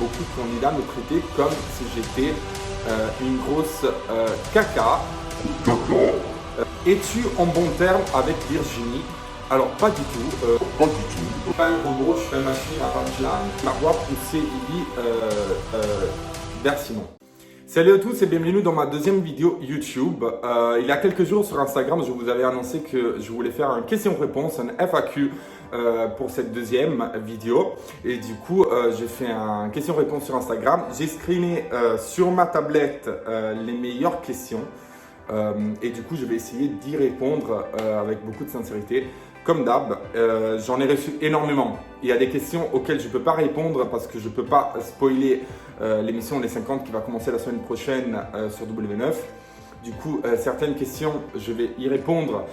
beaucoup de candidats me traitaient comme si j'étais une grosse caca. Es-tu en bon terme avec Virginie? Alors, pas du tout. Pas du tout. Je suis pas un robot, je suis une machine à punchline. Ma voix poussée, Lily vers Simon. Salut à tous et bienvenue dans ma deuxième vidéo YouTube. Il y a quelques jours sur Instagram, je vous avais annoncé que je voulais faire une question-réponse, un FAQ pour cette deuxième vidéo. Et du coup, j'ai fait un question-réponse sur Instagram. J'ai screené sur ma tablette les meilleures questions. Et du coup, je vais essayer d'y répondre avec beaucoup de sincérité. Comme d'hab, j'en ai reçu énormément. Il y a des questions auxquelles je ne peux pas répondre parce que je ne peux pas spoiler l'émission Les 50 qui va commencer la semaine prochaine sur W9. Du coup, certaines questions, je vais y répondre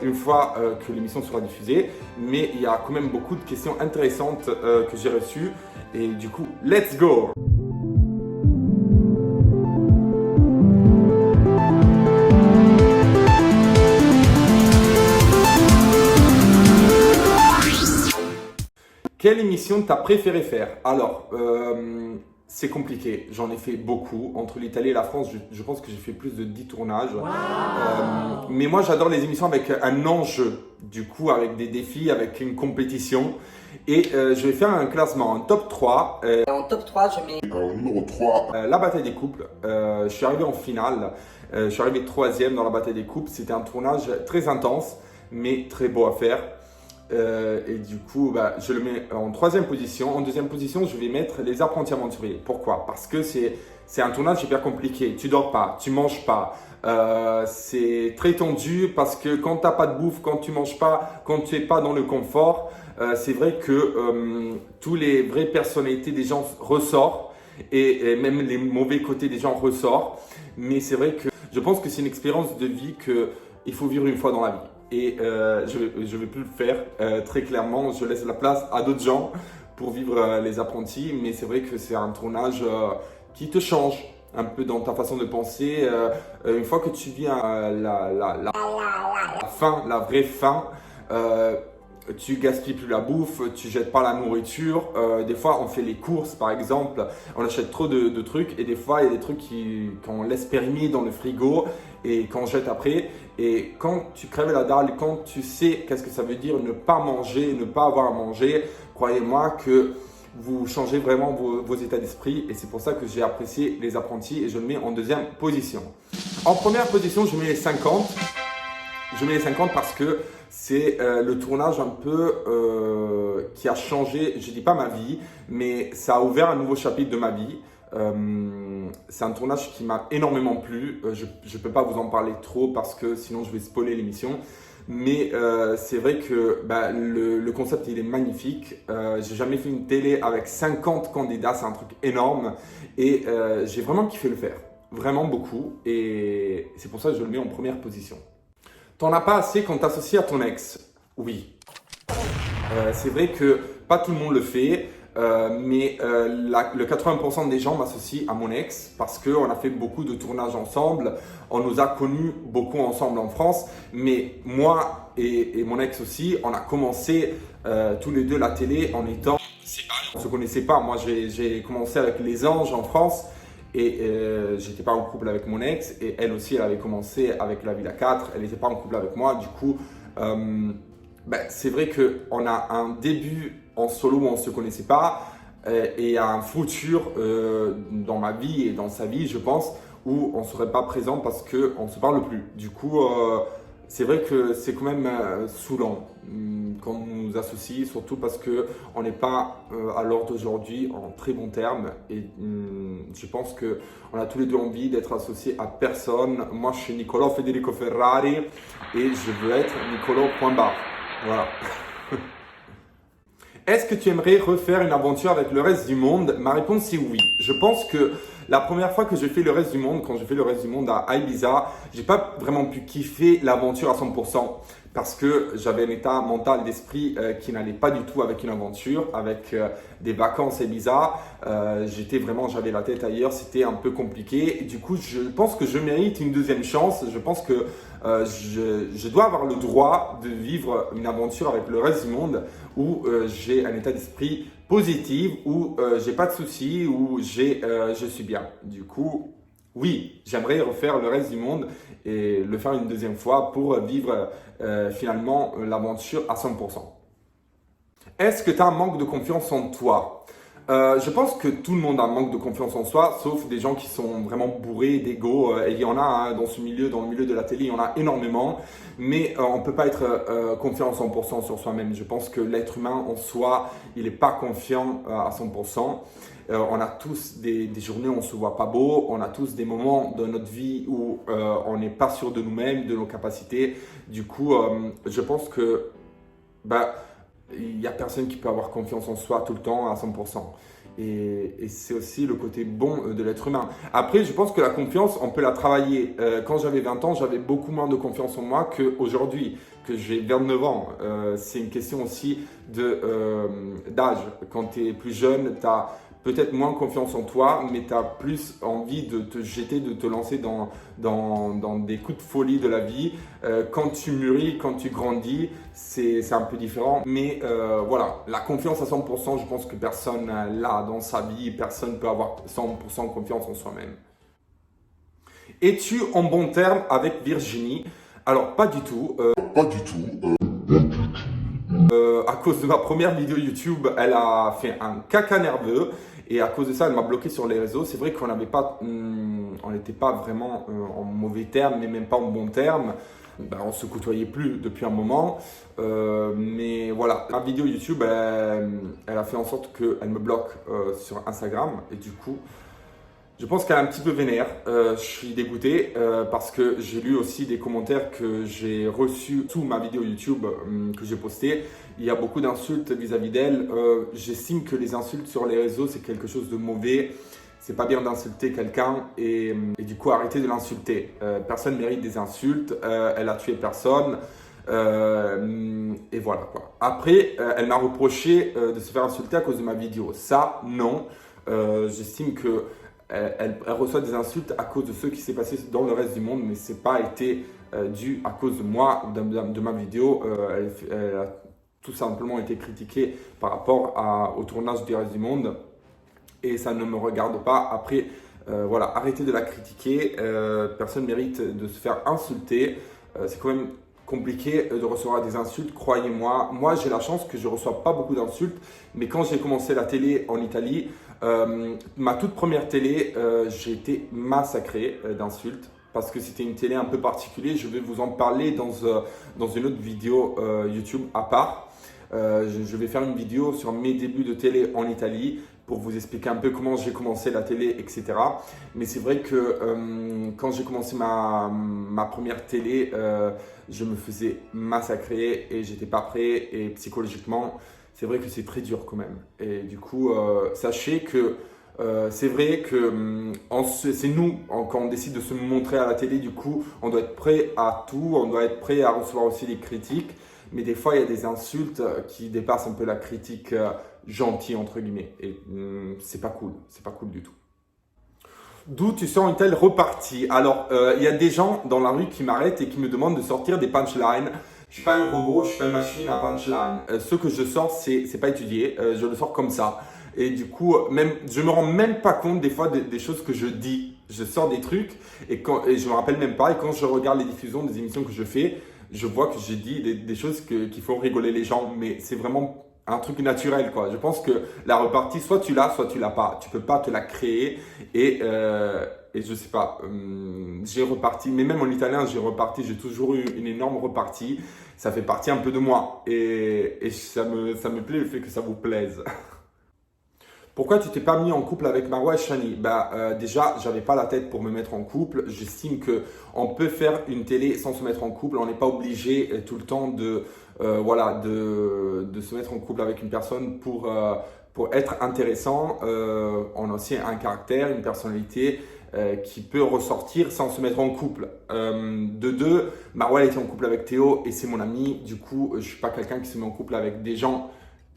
une fois que l'émission sera diffusée. Mais il y a quand même beaucoup de questions intéressantes que j'ai reçues. Et du coup, let's go! Quelle émission t'as préféré faire? Alors, c'est compliqué. J'en ai fait beaucoup. Entre l'Italie et la France, je pense que j'ai fait plus de 10 tournages. Wow. Mais moi, j'adore les émissions avec un enjeu. Du coup, avec des défis, avec une compétition. Et je vais faire un classement, un top 3. En top 3, je mets Numéro 3. La bataille des couples. Je suis arrivé en finale. Je suis arrivé 3e dans la bataille des couples. C'était un tournage très intense, mais très beau à faire. Et du coup, je le mets en 3e position. En 2e position, je vais mettre les apprentis aventuriers. Pourquoi? Parce que c'est un tournage hyper compliqué. Tu dors pas, tu manges pas. C'est très tendu parce que quand tu n'as pas de bouffe, quand tu manges pas, quand tu n'es pas dans le confort, c'est vrai que tous les vraies personnalités des gens ressortent et même les mauvais côtés des gens ressortent. Mais c'est vrai que je pense que c'est une expérience de vie qu'il faut vivre une fois dans la vie. Et je vais plus le faire très clairement. Je laisse la place à d'autres gens pour vivre les apprentis. Mais c'est vrai que c'est un tournage qui te change un peu dans ta façon de penser. Une fois que tu vis la fin, la vraie fin, tu gaspilles plus la bouffe, tu jettes pas la nourriture. Des fois, on fait les courses, par exemple, on achète trop de trucs et des fois, il y a des trucs qu'on laisse périmés dans le frigo et qu'on jette après. Et quand tu crèves la dalle, quand tu sais qu'est-ce que ça veut dire ne pas manger, ne pas avoir à manger, croyez-moi que vous changez vraiment vos états d'esprit et c'est pour ça que j'ai apprécié les apprentis et je le mets en 2e position. En 1re position, je mets les 50. Je mets les 50 parce que c'est le tournage un peu qui a changé, je ne dis pas ma vie, mais ça a ouvert un nouveau chapitre de ma vie. C'est un tournage qui m'a énormément plu. Je ne peux pas vous en parler trop parce que sinon je vais spoiler l'émission. Mais c'est vrai que le concept il est magnifique. J'ai jamais fait une télé avec 50 candidats, c'est un truc énorme. Et j'ai vraiment kiffé le faire. Vraiment beaucoup. Et c'est pour ça que je le mets en 1re position. T'en as pas assez quand t'associes à ton ex? Oui. C'est vrai que pas tout le monde le fait, mais le 80% des gens m'associent à mon ex parce qu'on a fait beaucoup de tournages ensemble. On nous a connus beaucoup ensemble en France, mais moi et mon ex aussi, on a commencé tous les deux la télé en étant séparés. On ne se connaissait pas. Moi, j'ai commencé avec Les Anges en France. Et j'étais pas en couple avec mon ex et elle aussi elle avait commencé avec La Villa 4, elle n'était pas en couple avec moi. Du coup, c'est vrai qu'on a un début en solo où on ne se connaissait pas et un futur dans ma vie et dans sa vie, je pense, où on ne serait pas présent parce qu'on ne se parle plus. Du coup, c'est vrai que c'est quand même saoulant qu'on nous associe, surtout parce qu'on n'est pas à l'heure d'aujourd'hui en très bon terme. Et je pense qu'on a tous les deux envie d'être associés à personne. Moi, je suis Nicolò Federico Ferrari et je veux être Nicolò point barre. Voilà. Est-ce que tu aimerais refaire une aventure avec le reste du monde? Ma réponse c'est oui. Je pense que la première fois que j'ai fait le reste du monde, quand j'ai fait le reste du monde à Ibiza, j'ai pas vraiment pu kiffer l'aventure à 100% parce que j'avais un état mental d'esprit qui n'allait pas du tout avec une aventure, avec des vacances et Ibiza. J'avais la tête ailleurs, c'était un peu compliqué. Et du coup, je pense que je mérite une deuxième chance. Je pense que je dois avoir le droit de vivre une aventure avec le reste du monde où j'ai un état d'esprit positif, où j'ai pas de soucis, où je suis bien. Du coup, oui, j'aimerais refaire le reste du monde et le faire une deuxième fois pour vivre finalement l'aventure à 100%. Est-ce que tu as un manque de confiance en toi? Je pense que tout le monde a un manque de confiance en soi, sauf des gens qui sont vraiment bourrés d'ego. Et il y en a dans le milieu de la télé, il y en a énormément. Mais on ne peut pas être confiant à 100% sur soi-même. Je pense que l'être humain en soi, il n'est pas confiant à 100%. On a tous des journées où on ne se voit pas beau, on a tous des moments de notre vie où on n'est pas sûr de nous-mêmes, de nos capacités. Du coup, je pense que il n'y a personne qui peut avoir confiance en soi tout le temps à 100%. Et c'est aussi le côté bon de l'être humain. Après, je pense que la confiance, on peut la travailler. Quand j'avais 20 ans, j'avais beaucoup moins de confiance en moi qu'aujourd'hui, que j'ai 29 ans. C'est une question aussi d'âge. Quand tu es plus jeune, tu as peut-être moins confiance en toi, mais tu as plus envie de te jeter, de te lancer dans des coups de folie de la vie. Quand tu mûris, quand tu grandis, c'est un peu différent. Mais voilà, la confiance à 100%, je pense que personne l'a dans sa vie. Personne ne peut avoir 100% confiance en soi-même. Es-tu en bon terme avec Virginie? Alors, pas du tout. À cause de ma première vidéo YouTube, elle a fait un caca nerveux. Et à cause de ça, elle m'a bloqué sur les réseaux. C'est vrai qu'on n'était pas vraiment en mauvais termes, mais même pas en bon terme. On se côtoyait plus depuis un moment. Mais voilà, ma vidéo YouTube, elle a fait en sorte qu'elle me bloque sur Instagram. Et du coup, je pense qu'elle est un petit peu vénère. Je suis dégoûté parce que j'ai lu aussi des commentaires que j'ai reçus sous ma vidéo YouTube que j'ai postée. Il y a beaucoup d'insultes vis-à-vis d'elle. J'estime que les insultes sur les réseaux, c'est quelque chose de mauvais. C'est pas bien d'insulter quelqu'un et du coup, arrêtez de l'insulter. Personne mérite des insultes. Elle a tué personne. Et voilà quoi. Après, elle m'a reproché de se faire insulter à cause de ma vidéo. Ça, non. J'estime que elle reçoit des insultes à cause de ce qui s'est passé dans le reste du monde, mais ce n'est pas été dû à cause de moi, de ma vidéo. Elle a tout simplement été critiquée par rapport au tournage du reste du monde et ça ne me regarde pas. Après, voilà, arrêtez de la critiquer. Personne ne mérite de se faire insulter. C'est quand même compliqué de recevoir des insultes, croyez-moi. Moi, j'ai la chance que je ne reçois pas beaucoup d'insultes, mais quand j'ai commencé la télé en Italie, ma toute première télé, j'ai été massacré d'insultes parce que c'était une télé un peu particulière. Je vais vous en parler dans une autre vidéo YouTube à part. Je vais faire une vidéo sur mes débuts de télé en Italie pour vous expliquer un peu comment j'ai commencé la télé, etc. Mais c'est vrai que quand j'ai commencé ma première télé, je me faisais massacrer et j'étais pas prêt. Et psychologiquement, c'est vrai que c'est très dur quand même. Et du coup, sachez que c'est vrai que c'est nous, quand on décide de se montrer à la télé, du coup, on doit être prêt à tout, on doit être prêt à recevoir aussi des critiques. Mais des fois, il y a des insultes qui dépassent un peu la critique gentille, entre guillemets. Et c'est pas cool du tout. D'où tu sors une telle repartie? Alors, il y a des gens dans la rue qui m'arrêtent et qui me demandent de sortir des punchlines. Je suis pas un robot, je suis pas une machine à punchline. Ce que je sors, c'est pas étudié, je le sors comme ça. Et du coup, je me rends même pas compte des fois des choses que je dis. Je sors des trucs et je me rappelle même pas. Et quand je regarde les diffusions des émissions que je fais, je vois que j'ai dit des choses qui font rigoler les gens. Mais c'est vraiment un truc naturel, quoi. Je pense que la repartie, soit tu l'as pas. Tu peux pas te la créer. Et je sais pas, j'ai reparti, mais même en italien, j'ai toujours eu une énorme repartie. Ça fait partie un peu de moi. Et ça me plaît le fait que ça vous plaise. Pourquoi tu t'es pas mis en couple avec Marwa et Shani? Déjà, j'avais pas la tête pour me mettre en couple. J'estime que on peut faire une télé sans se mettre en couple. On n'est pas obligé tout le temps de se mettre en couple avec une personne pour être intéressant, on a aussi un caractère, une personnalité qui peut ressortir sans se mettre en couple. De deux, Marwa était en couple avec Théo et c'est mon ami. Du coup, je ne suis pas quelqu'un qui se met en couple avec des gens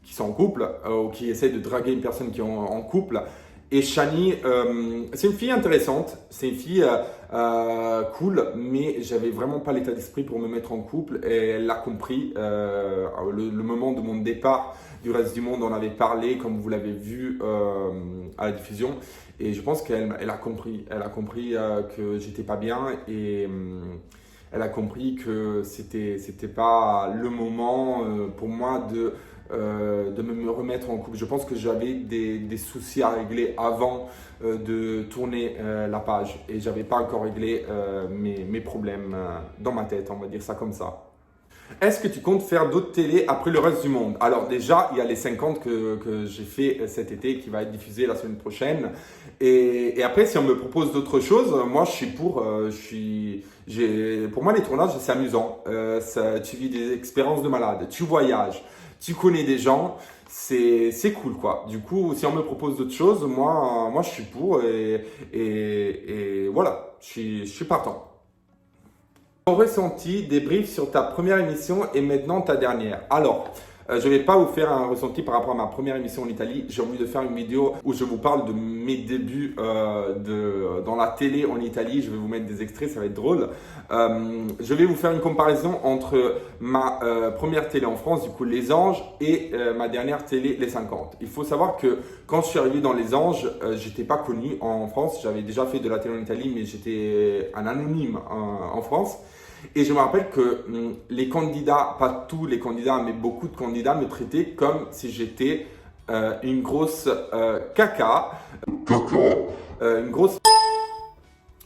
qui sont en couple ou qui essaient de draguer une personne qui est en couple. Et Shani, c'est une fille intéressante, c'est une fille cool, mais j'avais vraiment pas l'état d'esprit pour me mettre en couple et elle l'a compris. Le moment de mon départ du reste du monde, on avait parlé, comme vous l'avez vu à la diffusion, et je pense qu'elle a compris. Elle a compris que j'étais pas bien et elle a compris que c'était pas le moment pour moi de me remettre en couple. Je pense que j'avais des soucis à régler avant de tourner la page et j'avais pas encore réglé mes problèmes dans ma tête, on va dire ça comme ça. Est-ce que tu comptes faire d'autres télés après le reste du monde? Alors déjà, il y a les 50 que j'ai fait cet été qui va être diffusé la semaine prochaine. Et après, si on me propose d'autres choses, moi je suis pour. Pour moi, les tournages, c'est amusant. Tu vis des expériences de malade, tu voyages, tu connais des gens. C'est cool quoi. Du coup, si on me propose d'autres choses, moi je suis pour et voilà, je suis partant. Ton ressenti, débrief sur ta première émission et maintenant ta dernière. Alors, je ne vais pas vous faire un ressenti par rapport à ma première émission en Italie. J'ai envie de faire une vidéo où je vous parle de mes débuts dans la télé en Italie. Je vais vous mettre des extraits, ça va être drôle. Je vais vous faire une comparaison entre ma première télé en France, du coup Les Anges, et ma dernière télé Les 50. Il faut savoir que quand je suis arrivé dans Les Anges, j'étais pas connu en France. J'avais déjà fait de la télé en Italie, mais j'étais un anonyme en France. Et je me rappelle que les candidats, pas tous les candidats, mais beaucoup de candidats me traitaient comme si j'étais une grosse caca. Une grosse...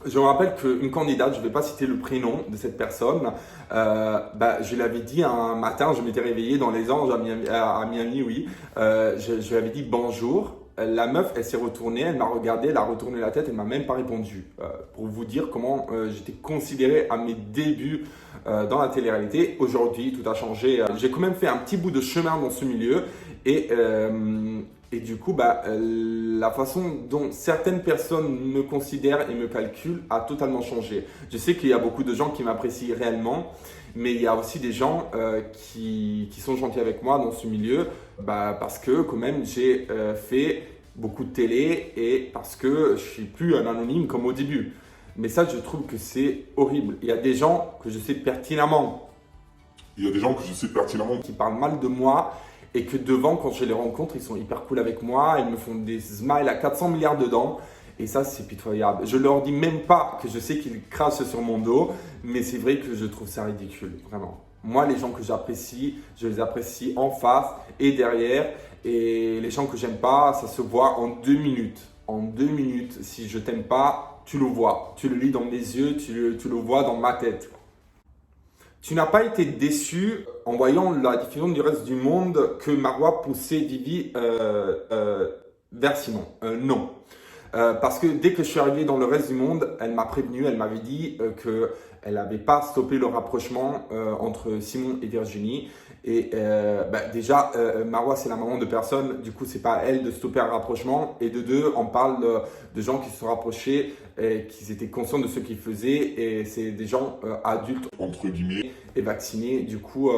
Je me rappelle qu'une candidate, je ne vais pas citer le prénom de cette personne, je l'avais dit un matin, je m'étais réveillé dans Les Anges à Miami, oui. Je lui avais dit bonjour. La meuf, elle s'est retournée, elle m'a regardé, elle a retourné la tête, elle m'a même pas répondu. Pour vous dire comment j'étais considéré à mes débuts dans la télé-réalité. Aujourd'hui, tout a changé. J'ai quand même fait un petit bout de chemin dans ce milieu et du coup, la façon dont certaines personnes me considèrent et me calculent a totalement changé. Je sais qu'il y a beaucoup de gens qui m'apprécient réellement, mais il y a aussi des gens qui sont gentils avec moi dans ce milieu parce que quand même j'ai fait beaucoup de télé et parce que je suis plus un anonyme comme au début. Mais ça, je trouve que c'est horrible. Il y a des gens que je sais pertinemment. Qui parlent mal de moi et que devant, quand je les rencontre, ils sont hyper cool avec moi. Ils me font des smiles à 400 milliards dedans. Et ça, c'est pitoyable. Je leur dis même pas que je sais qu'ils crachent sur mon dos, mais c'est vrai que je trouve ça ridicule, vraiment. Moi, les gens que j'apprécie, je les apprécie en face et derrière. Et les gens que j'aime pas, ça se voit en 2 minutes. En 2 minutes, si je t'aime pas, tu le vois. Tu le lis dans mes yeux, tu le vois dans ma tête. Tu n'as pas été déçu en voyant la diffusion du reste du monde que Marwa poussait Vivi vers Simon? Non. Parce que dès que je suis arrivé dans le reste du monde, elle m'a prévenu, elle m'avait dit qu'elle n'avait pas stoppé le rapprochement entre Simon et Virginie. Et déjà, Marwa, c'est la maman de personne, du coup, c'est pas à elle de stopper un rapprochement. Et de deux, on parle de gens qui se sont rapprochés et qui étaient conscients de ce qu'ils faisaient. Et c'est des gens adultes, entre guillemets, et vaccinés. Du coup,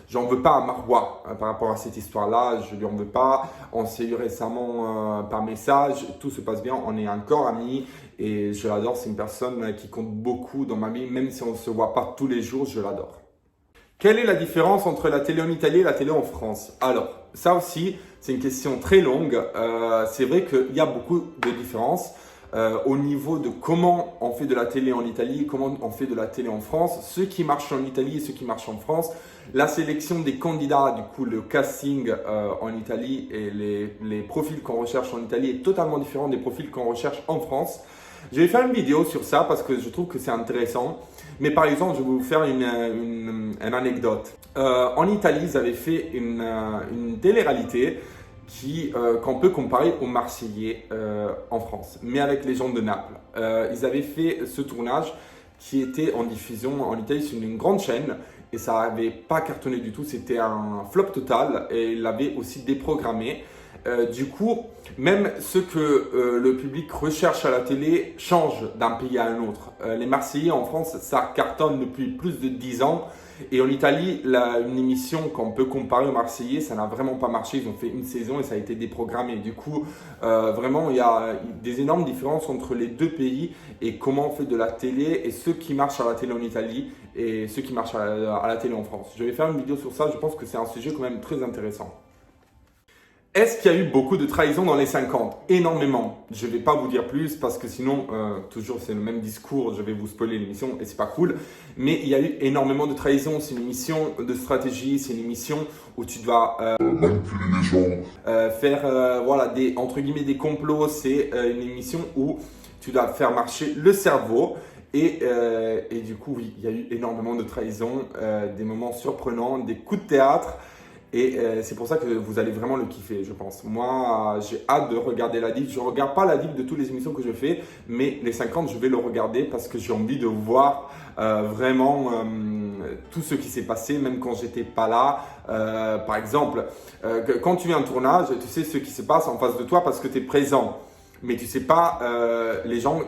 j'en veux pas à Marwa par rapport à cette histoire-là. Je lui en veux pas. On s'est eu récemment par message. Tout se passe bien. On est encore amis. Et je l'adore. C'est une personne qui compte beaucoup dans ma vie. Même si on ne se voit pas tous les jours, je l'adore. Quelle est la différence entre la télé en Italie et la télé en France? Alors, ça aussi, c'est une question très longue. C'est vrai qu'il y a beaucoup de différences au niveau de comment on fait de la télé en Italie, comment on fait de la télé en France, ce qui marche en Italie et ce qui marche en France. La sélection des candidats, du coup, le casting en Italie et les profils qu'on recherche en Italie est totalement différent des profils qu'on recherche en France. Je vais faire une vidéo sur ça parce que je trouve que c'est intéressant. Mais par exemple, je vais vous faire une anecdote. En Italie, ils avaient fait une télé-réalité qu'on peut comparer aux Marseillais en France, mais avec les gens de Naples. Ils avaient fait ce tournage qui était en diffusion en Italie sur une grande chaîne et ça n'avait pas cartonné du tout, c'était un flop total et il l'avait aussi déprogrammé. Du coup, même ce que le public recherche à la télé change d'un pays à un autre. Les Marseillais en France, ça cartonne depuis plus de 10 ans. Et en Italie, une émission qu'on peut comparer aux Marseillais, ça n'a vraiment pas marché. Ils ont fait une saison et ça a été déprogrammé. Du coup, vraiment, il y a des énormes différences entre les deux pays et comment on fait de la télé et ceux qui marchent à la télé en Italie et ceux qui marchent à la télé en France. Je vais faire une vidéo sur ça. Je pense que c'est un sujet quand même très intéressant. Est-ce qu'il y a eu beaucoup de trahison dans les 50? Énormément. Je ne vais pas vous dire plus parce que sinon, toujours c'est le même discours, je vais vous spoiler l'émission et c'est pas cool. Mais il y a eu énormément de trahison. C'est une émission de stratégie, c'est une émission où tu dois manipuler les gens, faire voilà, entre guillemets des complots. C'est une émission où tu dois faire marcher le cerveau. Et du coup, oui, il y a eu énormément de trahison, des moments surprenants, des coups de théâtre. Et c'est pour ça que vous allez vraiment le kiffer, je pense. Moi, j'ai hâte de regarder la diff. Je ne regarde pas la diff de toutes les émissions que je fais, mais les 50, je vais le regarder parce que j'ai envie de voir vraiment tout ce qui s'est passé, même quand j'étais pas là. Par exemple, quand tu es en tournage, tu sais ce qui se passe en face de toi parce que tu es présent. Mais tu ne sais pas les gens,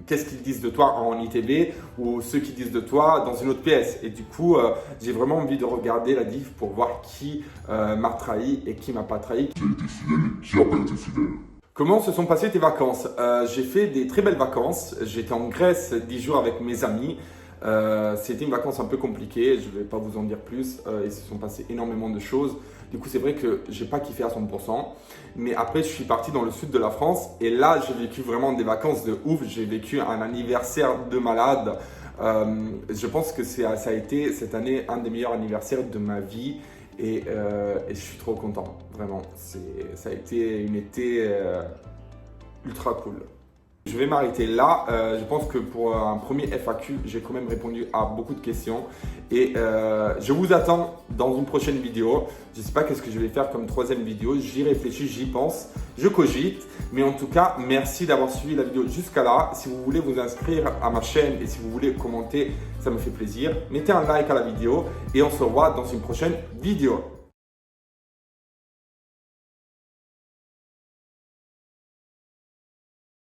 qu'est-ce qu'ils disent de toi en ITV ou ceux qui disent de toi dans une autre pièce. Et du coup, j'ai vraiment envie de regarder la diff pour voir qui m'a trahi et qui m'a pas trahi. Qui a été fidèle et qui n'a pas été fidèle. Comment se sont passées tes vacances? J'ai fait des très belles vacances. J'étais en Grèce 10 jours avec mes amis. C'était une vacance un peu compliquée, je ne vais pas vous en dire plus, il se sont passées énormément de choses. Du coup, c'est vrai que je n'ai pas kiffé à 100%. Mais après, je suis parti dans le sud de la France et là, j'ai vécu vraiment des vacances de ouf. J'ai vécu un anniversaire de malade. Je pense que ça a été cette année un des meilleurs anniversaires de ma vie et je suis trop content, vraiment. Ça a été une été ultra cool. Je vais m'arrêter là. Je pense que pour un premier FAQ, j'ai quand même répondu à beaucoup de questions. Et je vous attends dans une prochaine vidéo. Je ne sais pas qu'est-ce que je vais faire comme troisième vidéo. J'y réfléchis, j'y pense, je cogite. Mais en tout cas, merci d'avoir suivi la vidéo jusqu'à là. Si vous voulez vous inscrire à ma chaîne et si vous voulez commenter, ça me fait plaisir. Mettez un like à la vidéo et on se revoit dans une prochaine vidéo.